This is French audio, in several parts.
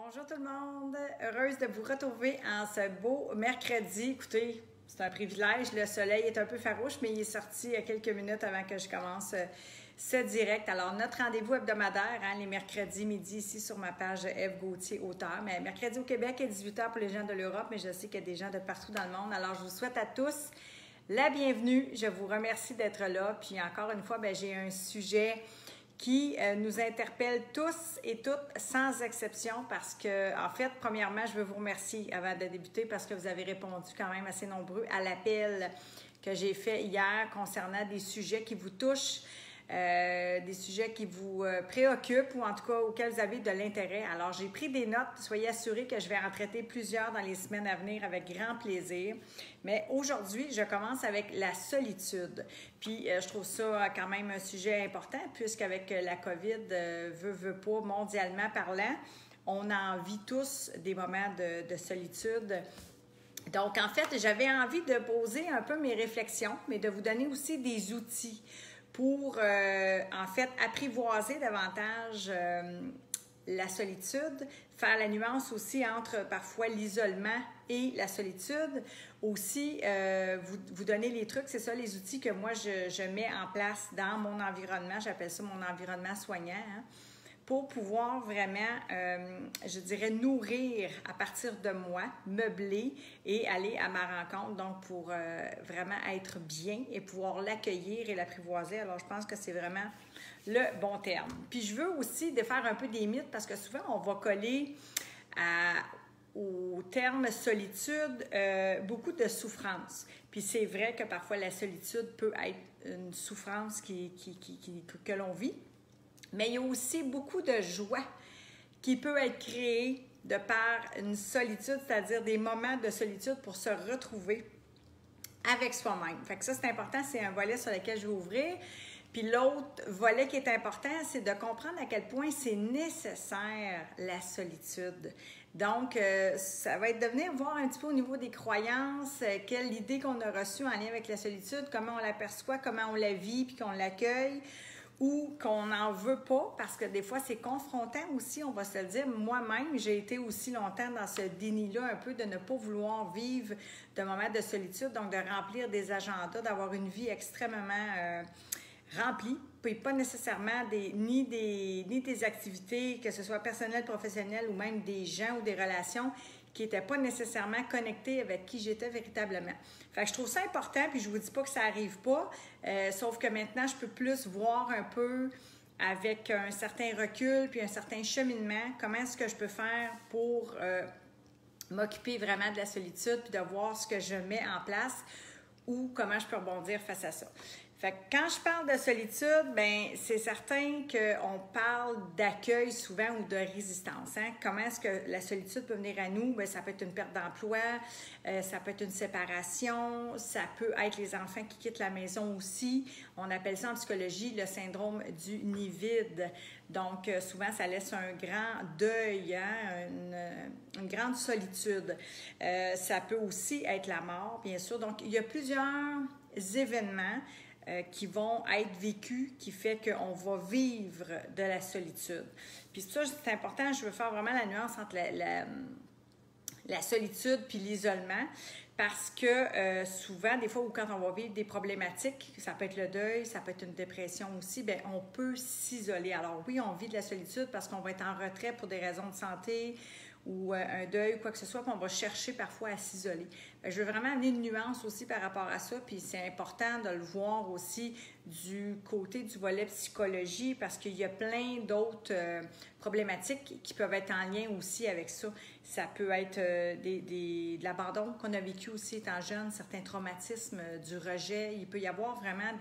Bonjour tout le monde, heureuse de vous retrouver en ce beau mercredi. Écoutez, c'est un privilège, le soleil est un peu farouche, mais il est sorti il y a quelques minutes avant que je commence ce direct. Alors, notre rendez-vous hebdomadaire, les mercredis midi ici sur ma page Eve Gauthier, auteur. Mais mercredi au Québec est 18h pour les gens de l'Europe, mais je sais qu'il y a des gens de partout dans le monde. Alors, je vous souhaite à tous la bienvenue. Je vous remercie d'être là. Puis encore une fois, j'ai un sujet qui nous interpelle tous et toutes sans exception parce que, en fait, premièrement, je veux vous remercier avant de débuter parce que vous avez répondu quand même assez nombreux à l'appel que j'ai fait hier concernant des sujets qui vous touchent, des sujets qui vous préoccupent ou en tout cas auxquels vous avez de l'intérêt. Alors, j'ai pris des notes. Soyez assurés que je vais en traiter plusieurs dans les semaines à venir avec grand plaisir. Mais aujourd'hui, je commence avec la solitude. Puis, je trouve ça quand même un sujet important puisqu'avec la COVID, veut pas, mondialement parlant, on en vit tous des moments de solitude. Donc, en fait, j'avais envie de poser un peu mes réflexions, mais de vous donner aussi des outils pour, en fait, apprivoiser davantage la solitude, faire la nuance aussi entre parfois l'isolement et la solitude. Aussi, vous donner les trucs, c'est ça, les outils que moi, je mets en place dans mon environnement. J'appelle ça mon environnement soignant, pour pouvoir vraiment, je dirais, nourrir à partir de moi, meubler et aller à ma rencontre, donc pour vraiment être bien et pouvoir l'accueillir et l'apprivoiser. Alors, je pense que c'est vraiment le bon terme. Puis, je veux aussi défaire un peu des mythes parce que souvent, on va coller au terme solitude beaucoup de souffrance. Puis, c'est vrai que parfois, la solitude peut être une souffrance que l'on vit. Mais il y a aussi beaucoup de joie qui peut être créée de par une solitude, c'est-à-dire des moments de solitude pour se retrouver avec soi-même. Fait que ça, c'est important, c'est un volet sur lequel je vais ouvrir. Puis l'autre volet qui est important, c'est de comprendre à quel point c'est nécessaire la solitude. Donc, ça va être de venir voir un petit peu au niveau des croyances, quelle idée qu'on a reçue en lien avec la solitude, comment on l'aperçoit, comment on la vit, puis qu'on l'accueille, ou qu'on n'en veut pas, parce que des fois, c'est confrontant aussi, on va se le dire. Moi-même, j'ai été aussi longtemps dans ce déni-là, un peu de ne pas vouloir vivre de moments de solitude, donc de remplir des agendas, d'avoir une vie extrêmement remplie, puis pas nécessairement ni des activités, que ce soit personnelles, professionnelles, ou même des gens ou des relations qui n'étaient pas nécessairement connectés avec qui j'étais véritablement. Fait que je trouve ça important, puis je vous dis pas que ça n'arrive pas, sauf que maintenant, je peux plus voir un peu avec un certain recul, puis un certain cheminement, comment est-ce que je peux faire pour m'occuper vraiment de la solitude, puis de voir ce que je mets en place, ou comment je peux rebondir face à ça. Fait que quand je parle de solitude, c'est certain qu'on parle d'accueil souvent ou de résistance. Comment est-ce que la solitude peut venir à nous? Ça peut être une perte d'emploi, ça peut être une séparation, ça peut être les enfants qui quittent la maison aussi. On appelle ça en psychologie le syndrome du nid vide. Donc, souvent, ça laisse un grand deuil, une grande solitude. Ça peut aussi être la mort, bien sûr. Donc, il y a plusieurs événements qui vont être vécus, qui fait qu'on va vivre de la solitude. Puis ça, c'est important, je veux faire vraiment la nuance entre la solitude puis l'isolement, parce que souvent, des fois, ou quand on va vivre des problématiques, ça peut être le deuil, ça peut être une dépression aussi, on peut s'isoler. Alors oui, on vit de la solitude parce qu'on va être en retrait pour des raisons de santé, ou un deuil, quoi que ce soit, puis on va chercher parfois à s'isoler. Je veux vraiment amener une nuance aussi par rapport à ça, puis c'est important de le voir aussi du côté du volet psychologie, parce qu'il y a plein d'autres problématiques qui peuvent être en lien aussi avec ça. Ça peut être de l'abandon qu'on a vécu aussi étant jeune, certains traumatismes, du rejet. Il peut y avoir vraiment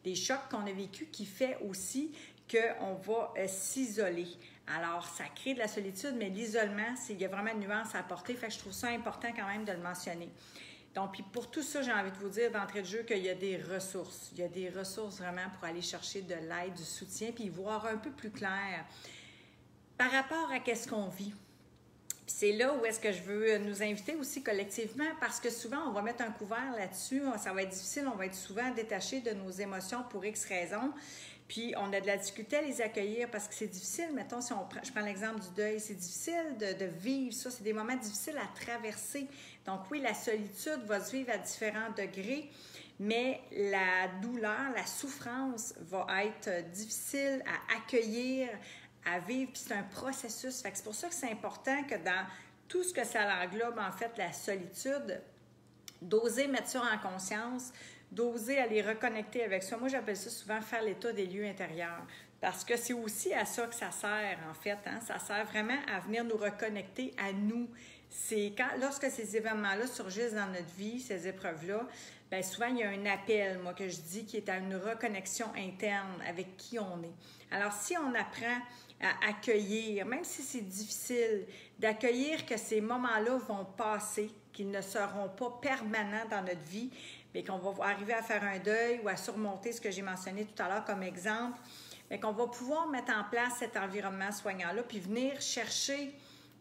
des chocs qu'on a vécu qui fait aussi qu'on va s'isoler. Alors, ça crée de la solitude, mais l'isolement, il y a vraiment une nuance à apporter. Fait que je trouve ça important quand même de le mentionner. Donc, puis pour tout ça, j'ai envie de vous dire d'entrée de jeu qu'il y a des ressources. Il y a des ressources vraiment pour aller chercher de l'aide, du soutien, puis voir un peu plus clair par rapport à qu'est-ce qu'on vit. Puis c'est là où est-ce que je veux nous inviter aussi collectivement, parce que souvent, on va mettre un couvert là-dessus. Ça va être difficile, on va être souvent détaché de nos émotions pour X raisons. Puis, on a de la difficulté à les accueillir parce que c'est difficile. Mettons, si je prends l'exemple du deuil, c'est difficile de vivre ça. C'est des moments difficiles à traverser. Donc, oui, la solitude va se vivre à différents degrés, mais la douleur, la souffrance va être difficile à accueillir, à vivre. Puis, c'est un processus. Fait que c'est pour ça que c'est important que dans tout ce que ça englobe, en fait, la solitude, d'oser mettre ça en conscience, d'oser aller reconnecter avec ça. Moi, j'appelle ça souvent faire l'état des lieux intérieurs. Parce que c'est aussi à ça que ça sert, en fait. Hein? Ça sert vraiment à venir nous reconnecter à nous. C'est lorsque ces événements-là surgissent dans notre vie, ces épreuves-là, bien souvent, il y a un appel, moi, que je dis, qui est à une reconnexion interne avec qui on est. Alors, si on apprend à accueillir, même si c'est difficile, d'accueillir que ces moments-là vont passer, qu'ils ne seront pas permanents dans notre vie, mais qu'on va arriver à faire un deuil ou à surmonter ce que j'ai mentionné tout à l'heure comme exemple, mais qu'on va pouvoir mettre en place cet environnement soignant-là, puis venir chercher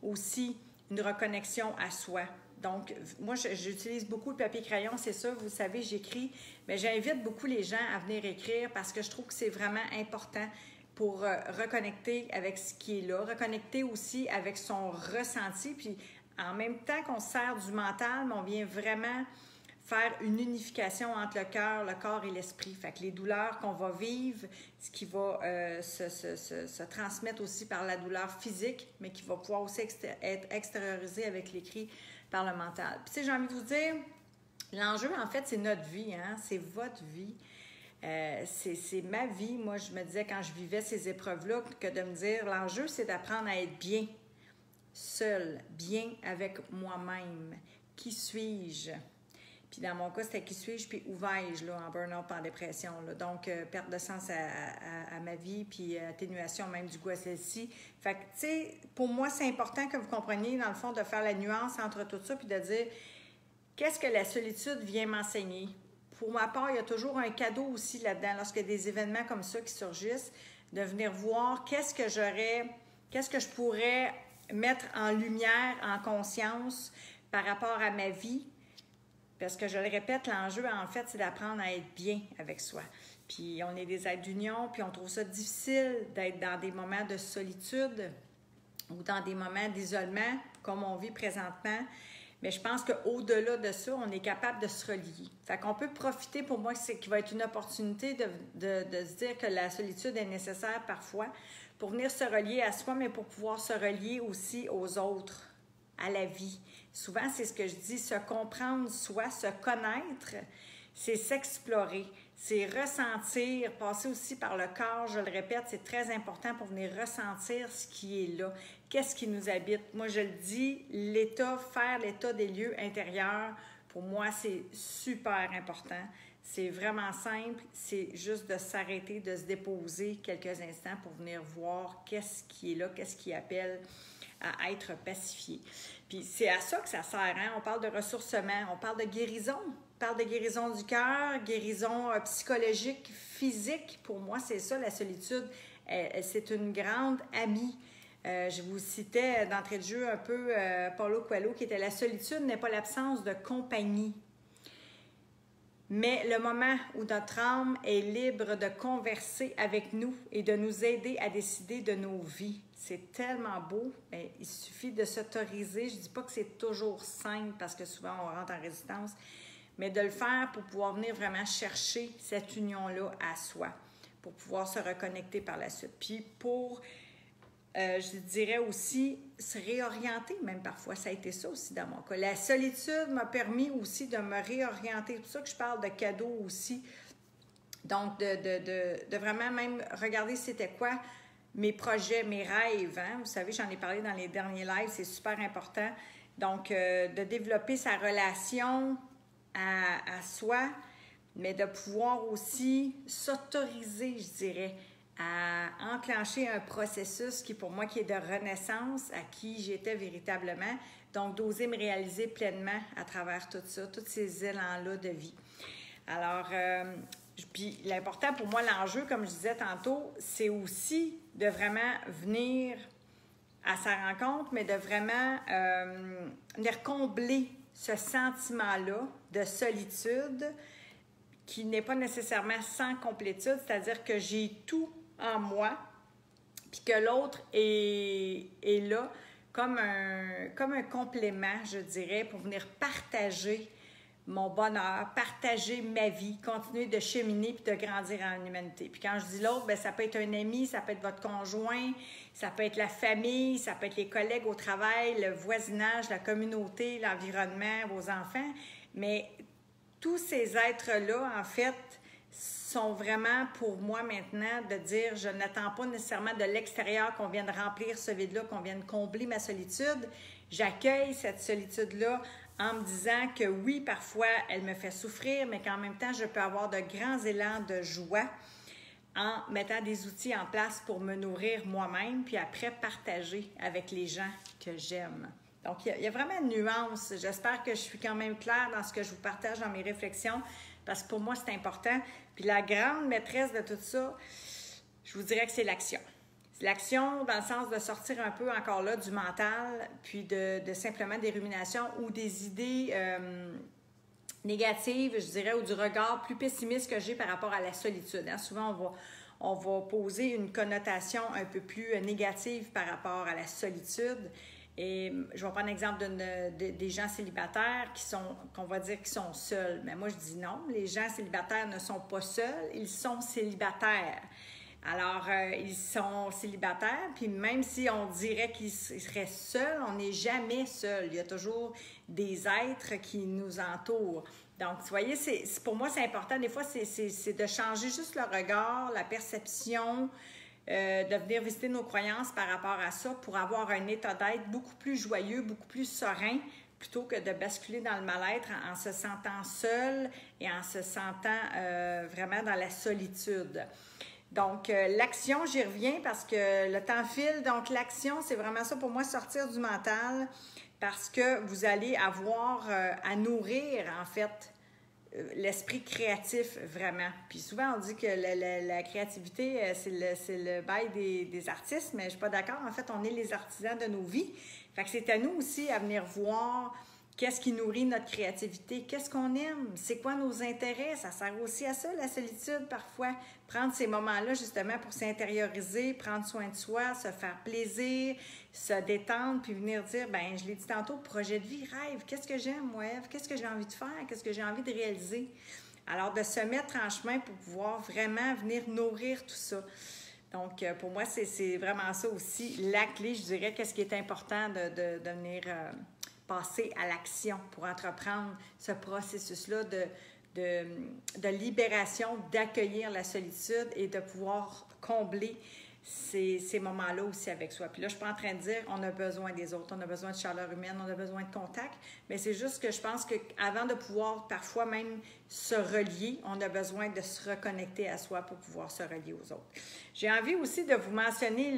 aussi une reconnexion à soi. Donc, moi, j'utilise beaucoup le papier-crayon, c'est ça, vous savez, j'écris, mais j'invite beaucoup les gens à venir écrire parce que je trouve que c'est vraiment important pour reconnecter avec ce qui est là, reconnecter aussi avec son ressenti, puis en même temps qu'on se sert du mental, mais on vient vraiment faire une unification entre le cœur, le corps et l'esprit. Fait que les douleurs qu'on va vivre, ce qui va se transmettre aussi par la douleur physique, mais qui va pouvoir aussi être extériorisé avec l'écrit par le mental. Puis tu sais, j'ai envie de vous dire, l'enjeu, en fait, c'est notre vie, hein? C'est votre vie. C'est ma vie. Moi, je me disais quand je vivais ces épreuves-là que de me dire, l'enjeu, c'est d'apprendre à être bien, seul, bien avec moi-même. Qui suis-je? Puis dans mon cas, c'était qui suis-je, puis où vais-je là, en burn-out, en dépression. Là. Donc, perte de sens à ma vie, puis atténuation même du goût à celle-ci. Fait que, tu sais, pour moi, c'est important que vous compreniez, dans le fond, de faire la nuance entre tout ça, puis de dire, qu'est-ce que la solitude vient m'enseigner? Pour ma part, il y a toujours un cadeau aussi là-dedans, lorsqu'il y a des événements comme ça qui surgissent, de venir voir qu'est-ce que je pourrais mettre en lumière, en conscience par rapport à ma vie. Parce que je le répète, l'enjeu, en fait, c'est d'apprendre à être bien avec soi. Puis on est des êtres d'union, puis on trouve ça difficile d'être dans des moments de solitude ou dans des moments d'isolement, comme on vit présentement. Mais je pense qu'au-delà de ça, on est capable de se relier. Fait qu'on peut profiter, pour moi, c'est qu'il va être une opportunité de se dire que la solitude est nécessaire parfois pour venir se relier à soi, mais pour pouvoir se relier aussi aux autres, à la vie. Souvent, c'est ce que je dis, se comprendre soi, se connaître, c'est s'explorer, c'est ressentir, passer aussi par le corps, je le répète, c'est très important pour venir ressentir ce qui est là, qu'est-ce qui nous habite. Moi, je le dis, faire l'état des lieux intérieurs, pour moi, c'est super important. C'est vraiment simple, c'est juste de s'arrêter, de se déposer quelques instants pour venir voir qu'est-ce qui est là, qu'est-ce qui appelle à être pacifié. Puis c'est à ça que ça sert, hein? On parle de ressourcement, on parle de guérison. On parle de guérison du cœur, guérison psychologique, physique. Pour moi, c'est ça, la solitude. C'est une grande amie. Je vous citais d'entrée de jeu un peu Paulo Coelho, qui était « La solitude n'est pas l'absence de compagnie, mais le moment où notre âme est libre de converser avec nous et de nous aider à décider de nos vies. » C'est tellement beau. Il suffit de s'autoriser. Je ne dis pas que c'est toujours simple parce que souvent on rentre en résistance, mais de le faire pour pouvoir venir vraiment chercher cette union-là à soi, pour pouvoir se reconnecter par la suite. Puis pour, je dirais aussi, se réorienter même parfois. Ça a été ça aussi dans mon cas. La solitude m'a permis aussi de me réorienter. C'est pour ça que je parle de cadeaux aussi. Donc, de vraiment même regarder c'était quoi mes projets, mes rêves. Hein? Vous savez, j'en ai parlé dans les derniers lives, c'est super important. Donc, de développer sa relation à soi, mais de pouvoir aussi s'autoriser, je dirais, à enclencher un processus qui, pour moi, qui est de renaissance, à qui j'étais véritablement. Donc, d'oser me réaliser pleinement à travers tout ça, tous ces élans-là de vie. Alors, puis l'important pour moi, l'enjeu, comme je disais tantôt, c'est aussi de vraiment venir à sa rencontre, mais de vraiment venir combler ce sentiment-là de solitude qui n'est pas nécessairement sans complétude, c'est-à-dire que j'ai tout en moi, puis que l'autre est là comme un complément, je dirais, pour venir partager mon bonheur, partager ma vie, continuer de cheminer puis de grandir en humanité. Puis quand je dis l'autre, bien, ça peut être un ami, ça peut être votre conjoint, ça peut être la famille, ça peut être les collègues au travail, le voisinage, la communauté, l'environnement, vos enfants. Mais tous ces êtres-là, en fait, sont vraiment pour moi maintenant de dire, je n'attends pas nécessairement de l'extérieur qu'on vienne remplir ce vide-là, qu'on vienne combler ma solitude. J'accueille cette solitude-là en me disant que oui, parfois, elle me fait souffrir, mais qu'en même temps, je peux avoir de grands élans de joie en mettant des outils en place pour me nourrir moi-même, puis après partager avec les gens que j'aime. Donc, il y a vraiment une nuance. J'espère que je suis quand même claire dans ce que je vous partage dans mes réflexions, parce que pour moi, c'est important. Puis la grande maîtresse de tout ça, je vous dirais que c'est l'action. L'action dans le sens de sortir un peu encore là du mental, puis de simplement des ruminations ou des idées négatives, je dirais, ou du regard plus pessimiste que j'ai par rapport à la solitude. Hein? Souvent, on va poser une connotation un peu plus négative par rapport à la solitude. Et je vais prendre l'exemple des gens célibataires qu'on va dire qui sont seuls. Mais moi, je dis non, les gens célibataires ne sont pas seuls, ils sont célibataires. Alors, ils sont célibataires, puis même si on dirait qu'ils seraient seuls, on n'est jamais seul. Il y a toujours des êtres qui nous entourent. Donc, vous voyez, pour moi, c'est important. Des fois, c'est de changer juste le regard, la perception, de venir visiter nos croyances par rapport à ça pour avoir un état d'être beaucoup plus joyeux, beaucoup plus serein, plutôt que de basculer dans le mal-être en se sentant seul et en se sentant vraiment dans la solitude. Donc, l'action, j'y reviens parce que le temps file. Donc, l'action, c'est vraiment ça pour moi, sortir du mental parce que vous allez avoir à nourrir, en fait, l'esprit créatif, vraiment. Puis souvent, on dit que la créativité, c'est le bail des artistes, mais je ne suis pas d'accord. En fait, on est les artisans de nos vies. Fait que c'est à nous aussi à venir voir qu'est-ce qui nourrit notre créativité, qu'est-ce qu'on aime, c'est quoi nos intérêts. Ça sert aussi à ça, la solitude, parfois. Prendre ces moments-là, justement, pour s'intérioriser, prendre soin de soi, se faire plaisir, se détendre, puis venir dire, bien, je l'ai dit tantôt, projet de vie, rêve, qu'est-ce que j'aime, moi, Ève? Qu'est-ce que j'ai envie de faire? Qu'est-ce que j'ai envie de réaliser? Alors, de se mettre en chemin pour pouvoir vraiment venir nourrir tout ça. Donc, pour moi, c'est vraiment ça aussi, la clé, je dirais, qu'est-ce qui est important de venir passer à l'action pour entreprendre ce processus-là de libération, d'accueillir la solitude et de pouvoir combler ces moments-là aussi avec soi. Puis là, je ne suis pas en train de dire on a besoin des autres, on a besoin de chaleur humaine, on a besoin de contact, mais c'est juste que je pense qu'avant de pouvoir parfois même se relier, on a besoin de se reconnecter à soi pour pouvoir se relier aux autres. J'ai envie aussi de vous mentionner,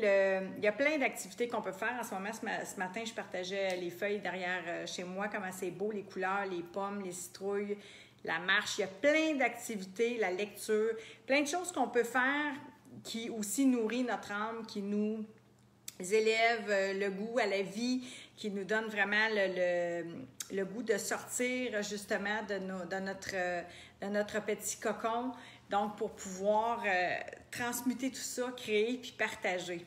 il y a plein d'activités qu'on peut faire. En ce moment, ce matin, je partageais les feuilles derrière chez moi, comment c'est beau, les couleurs, les pommes, les citrouilles, la marche. Il y a plein d'activités, la lecture, plein de choses qu'on peut faire qui aussi nourrit notre âme, qui nous élève le goût à la vie, qui nous donne vraiment le goût de sortir justement de notre petit cocon. Donc, pour pouvoir transmuter tout ça, créer puis partager.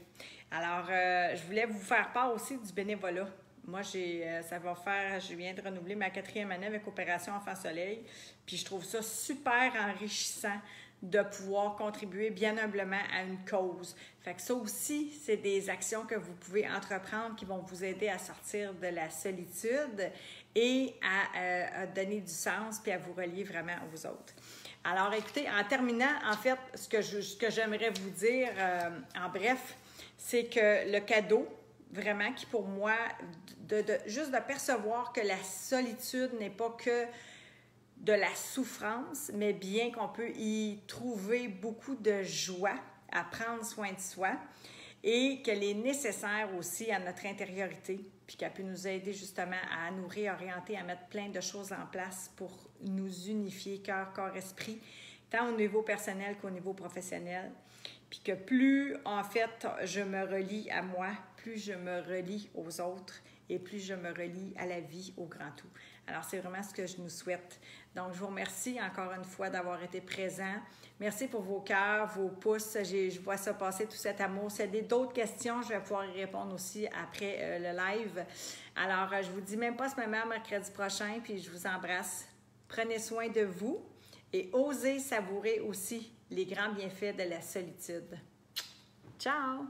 Alors, je voulais vous faire part aussi du bénévolat. Moi, je viens de renouveler ma 4e année avec Opération Enfant Soleil, puis je trouve ça super enrichissant de pouvoir contribuer bien humblement à une cause. Fait que ça aussi, c'est des actions que vous pouvez entreprendre qui vont vous aider à sortir de la solitude et à donner du sens puis à vous relier vraiment aux autres. Alors, écoutez, en terminant, en fait, ce que j'aimerais vous dire, en bref, c'est que le cadeau, vraiment, qui pour moi, juste de percevoir que la solitude n'est pas que de la souffrance, mais bien qu'on peut y trouver beaucoup de joie à prendre soin de soi et qu'elle est nécessaire aussi à notre intériorité, puis qu'elle peut nous aider justement à nous réorienter, à mettre plein de choses en place pour nous unifier cœur, corps, esprit, tant au niveau personnel qu'au niveau professionnel. Puis que plus, en fait, je me relie à moi, plus je me relie aux autres et plus je me relie à la vie, au grand tout. Alors, c'est vraiment ce que je nous souhaite. Donc, je vous remercie encore une fois d'avoir été présent. Merci pour vos cœurs, vos pouces. Je vois ça passer, tout cet amour. S'il y a d'autres questions, je vais pouvoir y répondre aussi après le live. Alors, je vous dis même pas ce moment, mercredi prochain, puis je vous embrasse. Prenez soin de vous et osez savourer aussi les grands bienfaits de la solitude. Ciao!